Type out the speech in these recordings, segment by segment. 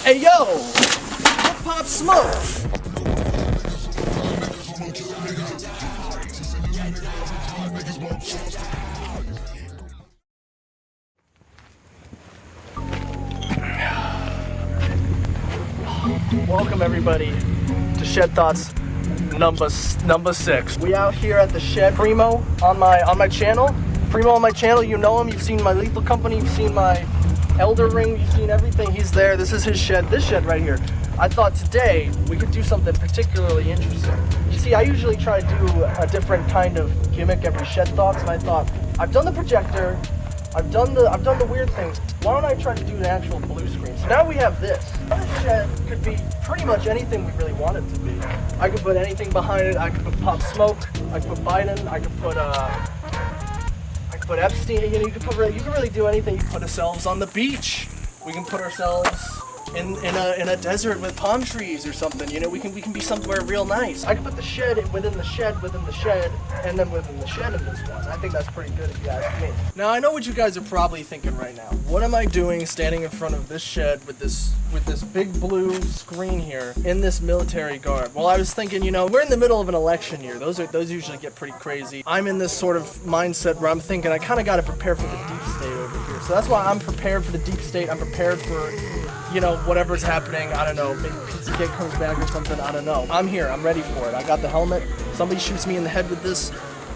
Hey yo, Pop Smoke. Welcome everybody to Shed Thoughts number 6. We out here at the shed. Primo on my channel. Primo on my channel, you know him. You've seen my Lethal Company. You've seen my Elder Ring. You've seen everything. He's there. This is his shed. This shed right here. I thought today we could do something particularly interesting. You see, I usually try to do a different kind of gimmick every Shed Thoughts, and I thought I've done the projector. I've done the weird things. Why don't I try to do an actual blue screen? So now we have this. This shed could be pretty much anything we really want it to be. I could put anything behind it. I could put Pop Smoke. I could put Biden. I could put Epstein. You know, you could really do anything. You could put ourselves on the beach. We can put ourselves in a desert with palm trees or something. You know, we can be somewhere real nice. I could put the shed within the shed, and then within the shed in this one. I think that's pretty good if you ask me. Now I know what you guys are probably thinking right now. What am I doing standing in front of this shed with this big blue screen here in this military garb? Well, I was thinking, you know, we're in the middle of an election year. Those usually get pretty crazy. I'm in this sort of mindset where I'm thinking I kind of got to prepare for the deep state over here. So that's why I'm prepared for the deep state. I'm prepared for, you know, whatever's happening. I don't know, maybe Pizzagate comes back or something, I don't know. I'm here, I'm ready for it. I got the helmet. Somebody shoots me in the head with this,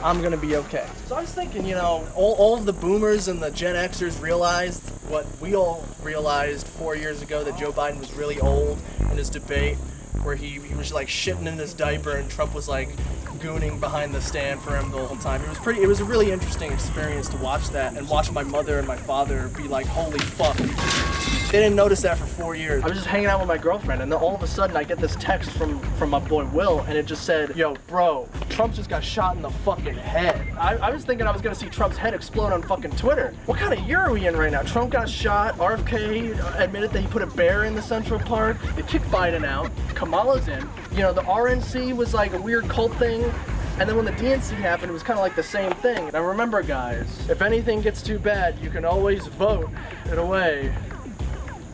I'm gonna be okay. So I was thinking, you know, all of the boomers and the Gen Xers realized what we all realized 4 years ago, that Joe Biden was really old in his debate, where he was like shitting in his diaper and Trump was like gooning behind the stand for him the whole time. It was a really interesting experience to watch that and watch my mother and my father be like, holy fuck. They didn't notice that for 4 years. I was just hanging out with my girlfriend, and then all of a sudden I get this text from my boy Will, and it just said, yo, bro, Trump just got shot in the fucking head. I was thinking I was gonna see Trump's head explode on fucking Twitter. What kind of year are we in right now? Trump got shot, RFK admitted that he put a bear in the Central Park, they kicked Biden out, Kamala's in, you know, the RNC was like a weird cult thing, and then when the DNC happened, it was kind of like the same thing. Now remember guys, if anything gets too bad, you can always vote it away.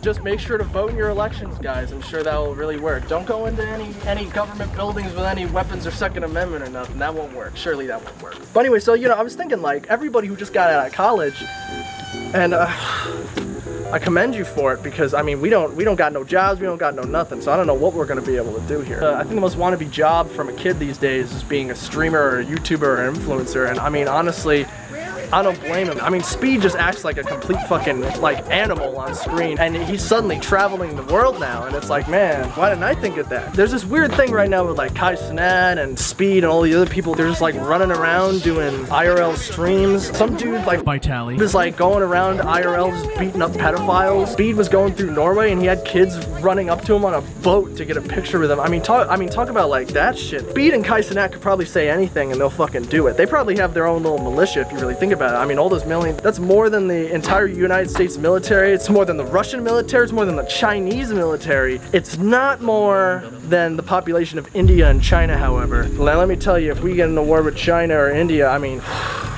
Just make sure to vote in your elections, guys. I'm sure that will really work. Don't go into any government buildings with any weapons or Second Amendment or nothing. That won't work. Surely that won't work. But anyway, so, you know, I was thinking, like, everybody who just got out of college, and I commend you for it, because, I mean, we don't got no jobs, we don't got no nothing, so I don't know what we're going to be able to do here. I think the most wannabe job from a kid these days is being a streamer or a YouTuber or an influencer, and, I mean, honestly, I don't blame him. I mean, Speed just acts like a complete fucking, like, animal on screen, and he's suddenly traveling the world now, and it's like, man, why didn't I think of that? There's this weird thing right now with, like, Kai Cenat and Speed and all the other people. They're just, like, running around doing IRL streams. Some dude, like, Vitaly was, like, going around IRL just beating up pedophiles. Speed was going through Norway, and he had kids running up to him on a boat to get a picture with him. I mean, talk about, like, that shit. Speed and Kai Cenat could probably say anything, and they'll fucking do it. They probably have their own little militia, if you really think about it. I mean, all those millions, that's more than the entire United States military. It's more than the Russian military. It's more than the Chinese military. It's not more than the population of India and China, however. Now, let me tell you, if we get in a war with China or India, I mean,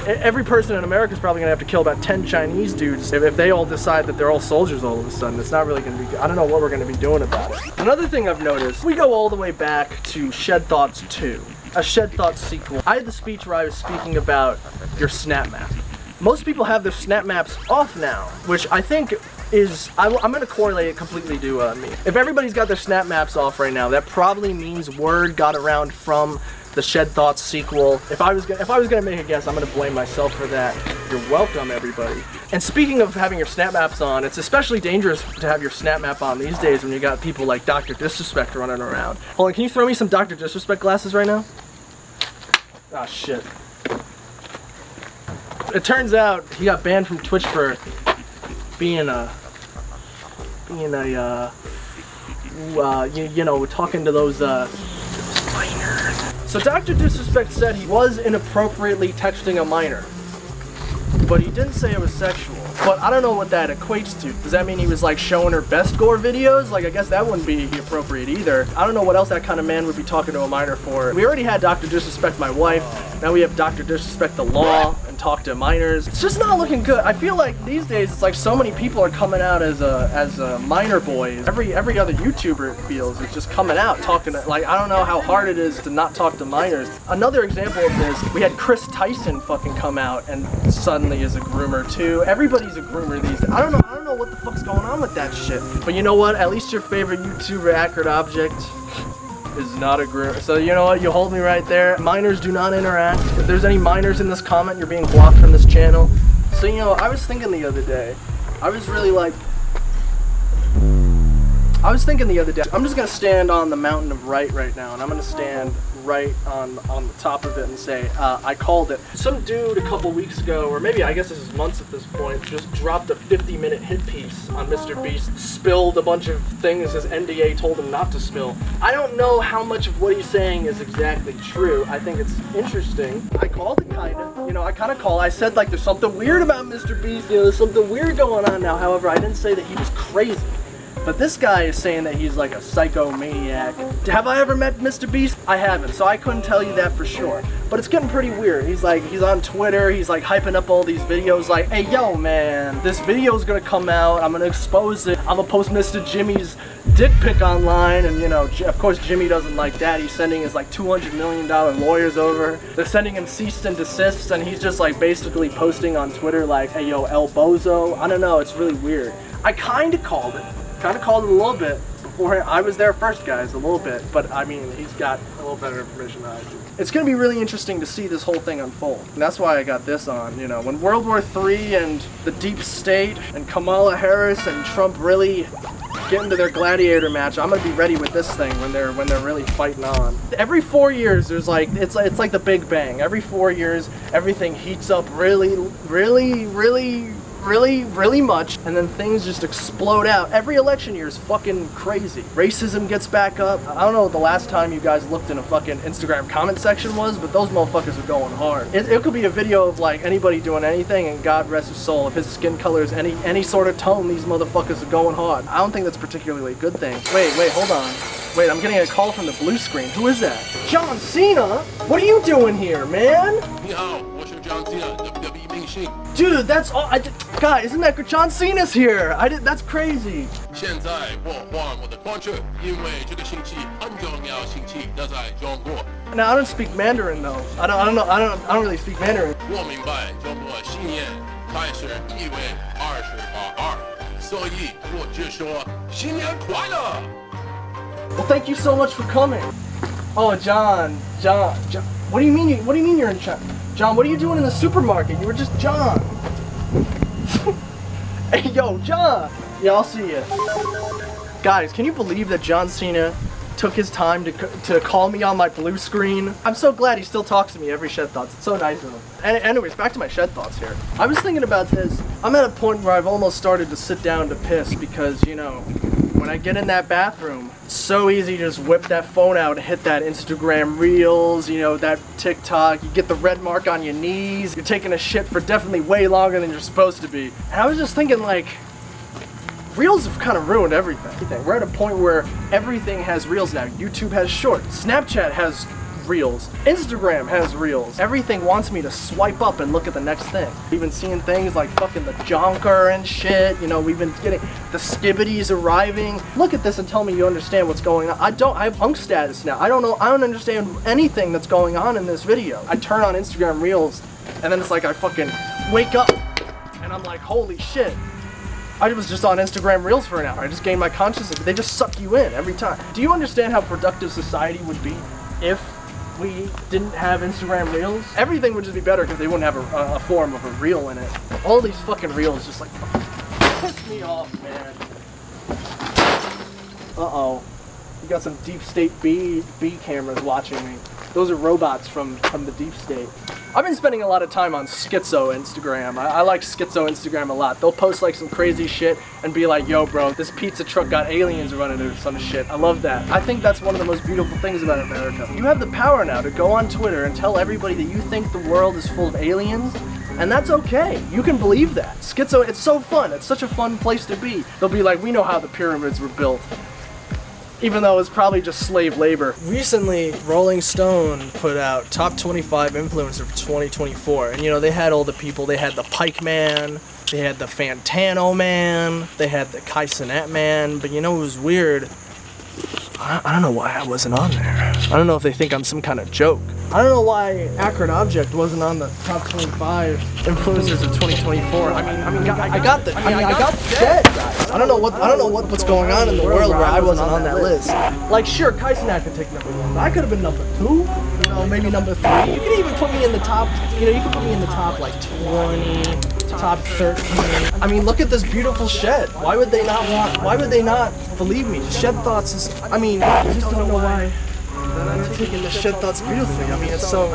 every person in America is probably gonna have to kill about 10 Chinese dudes if they all decide that they're all soldiers all of a sudden. It's not really gonna be, I don't know what we're gonna be doing about it. Another thing I've noticed, we go all the way back to Shed Thoughts 2, a Shed Thoughts sequel. I had the speech where I was speaking about your snap map. Most people have their snap maps off now, which I think is, I'm going to correlate it completely to me. If everybody's got their snap maps off right now, that probably means word got around from the Shed Thoughts sequel. If I was gonna make a guess, I'm gonna blame myself for that. You're welcome, everybody. And speaking of having your snap maps on, it's especially dangerous to have your snap map on these days when you got people like Dr. Disrespect running around. Hold on, can you throw me some Dr. Disrespect glasses right now? Ah, shit. It turns out he got banned from Twitch for being you know, talking to those minors. So Dr. Disrespect said he was inappropriately texting a minor, but he didn't say it was sexual. But I don't know what that equates to. Does that mean he was like showing her best gore videos? Like, I guess that wouldn't be appropriate either. I don't know what else that kind of man would be talking to a minor for. We already had Dr. Disrespect my wife. Now we have Dr. Disrespect the law and talk to minors. It's just not looking good. I feel like these days it's like so many people are coming out as minor boys. Every other YouTuber, it feels, is just coming out talking to, like, I don't know how hard it is to not talk to minors. Another example of this, we had Chris Tyson fucking come out and suddenly is a groomer too. Everybody's a groomer these days. I don't know what the fuck's going on with that shit. But you know what? At least your favorite YouTuber, Acridobject, is not a groomer. So you know what? You hold me right there. Minors do not interact. If there's any minors in this comment, you're being blocked from this channel. So you know, I was thinking the other day, I'm just gonna stand on the mountain of right now, and I'm gonna stand right on the top of it and say, I called it. Some dude a couple weeks ago, or maybe I guess this is months at this point, just dropped a 50-minute hit piece on Mr. Beast, spilled a bunch of things his NDA told him not to spill. I don't know how much of what he's saying is exactly true. I think it's interesting. I called it kinda, you know, I said like there's something weird about Mr. Beast, you know, there's something weird going on now. However, I didn't say that he was crazy. But this guy is saying that he's like a psychomaniac. Have I ever met Mr. Beast? I haven't, so I couldn't tell you that for sure. But it's getting pretty weird. He's on Twitter, he's like hyping up all these videos like, hey yo man, this video's gonna come out, I'm gonna expose it, I'm gonna post Mr. Jimmy's dick pic online, and you know, of course Jimmy doesn't like that. He's sending his like $200 million lawyers over. They're sending him cease and desist, and he's just like basically posting on Twitter like, hey yo, El Bozo. I don't know, it's really weird. I kinda called it a little bit before I was there first, guys, a little bit, but I mean, he's got a little better information than I do. It's gonna be really interesting to see this whole thing unfold, and that's why I got this on. You know, when World War III and the deep state and Kamala Harris and Trump really get into their gladiator match, I'm gonna be ready with this thing when they're really fighting on. Every 4 years, there's like it's like the Big Bang. Every 4 years, everything heats up really much, and then things just explode out. Every election year is fucking crazy. Racism gets back up. I don't know what the last time you guys looked in a fucking Instagram comment section was, but those motherfuckers are going hard. It could be a video of like anybody doing anything, and God rest his soul, if his skin color is any sort of tone, these motherfuckers are going hard. I don't think that's particularly a good thing. Wait, hold on. Wait, I'm getting a call from the blue screen. Who is that? John Cena? What are you doing here, man? John Cena, WWE 明星. Dude, that's all. God, isn't that good? John Cena's here. That's crazy. 现在我换我的方式，因为这个星期很重要星期，那在中国。 Now I don't speak Mandarin though. I don't really speak Mandarin. 我明白中国新年开始1月28日，所以我只说新年快乐。 Well, thank you so much for coming. Oh, John. What do you mean? What do you mean you're in China? John, what are you doing in the supermarket? You were just John. Hey, yo, John. Yeah, I'll see you. Guys, can you believe that John Cena took his time to call me on my blue screen? I'm so glad he still talks to me every Shed Thoughts. It's so nice of him. And anyways, back to my Shed Thoughts here. I was thinking about this. I'm at a point where I've almost started to sit down to piss because, you know, when I get in that bathroom, it's so easy to just whip that phone out and hit that Instagram Reels, you know, that TikTok. You get the red mark on your knees. You're taking a shit for definitely way longer than you're supposed to be. And I was just thinking, like, Reels have kind of ruined everything. We're at a point where everything has Reels now. YouTube has Shorts. Snapchat has Reels. Instagram has Reels. Everything wants me to swipe up and look at the next thing. We've been seeing things like fucking the Jonker and shit. You know, we've been getting the Skibbities arriving. Look at this and tell me you understand what's going on. I have unk status now. I don't understand anything that's going on in this video. I turn on Instagram Reels and then it's like I fucking wake up and I'm like, holy shit. I was just on Instagram Reels for an hour. I just gained my consciousness. They just suck you in every time. Do you understand how productive society would be if we didn't have Instagram Reels? Everything would just be better because they wouldn't have a form of a reel in it. All these fucking Reels just like piss me off, man. Uh-oh. You got some deep state B cameras watching me. Those are robots from the deep state. I've been spending a lot of time on Schizo Instagram. I like Schizo Instagram a lot. They'll post like some crazy shit and be like, yo bro, this pizza truck got aliens running it or some shit. I love that. I think that's one of the most beautiful things about America. You have the power now to go on Twitter and tell everybody that you think the world is full of aliens, and that's okay. You can believe that. Schizo, it's so fun. It's such a fun place to be. They'll be like, we know how the pyramids were built. even though it's probably just slave labor. Recently, Rolling Stone put out top 25 influencer for 2024, and you know, they had all the people. They had the Pike Man, they had the Fantano Man, they had the Kai Cenat Man, but you know, it was weird. I don't know why I wasn't on there. I don't know if they think I'm some kind of joke. I don't know why Acridobject wasn't on the top 25 influencers of 2024. I got the shed, guys. I don't know what's going on in the world where I wasn't on that list. Like, sure, Kai Cenat could take number 1. I could have been number 2. You know, maybe number 3. You can even put me in the top. You know, you can put me in the top like 20, top 13. I mean, look at this beautiful shed. Why would they not believe me? Shed Thoughts is. I mean, I just don't know why. I'm taking the Shed Thoughts beautifully. I mean, it's so.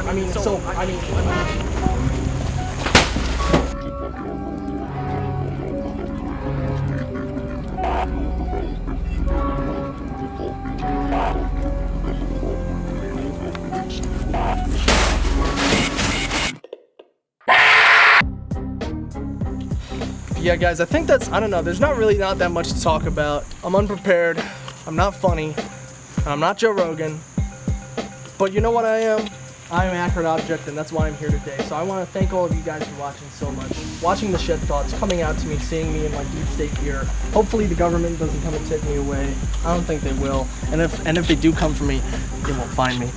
Yeah, guys, I think that's, I don't know, there's not that much to talk about. I'm unprepared, I'm not funny, and I'm not Joe Rogan, but you know what I am? I am Acridobject, and that's why I'm here today. So I want to thank all of you guys for watching so much, watching the Shed Thoughts, coming out to me, seeing me in my DEEPState gear. Hopefully the government doesn't come and take me away. I don't think they will, and if they do come for me, they won't find me.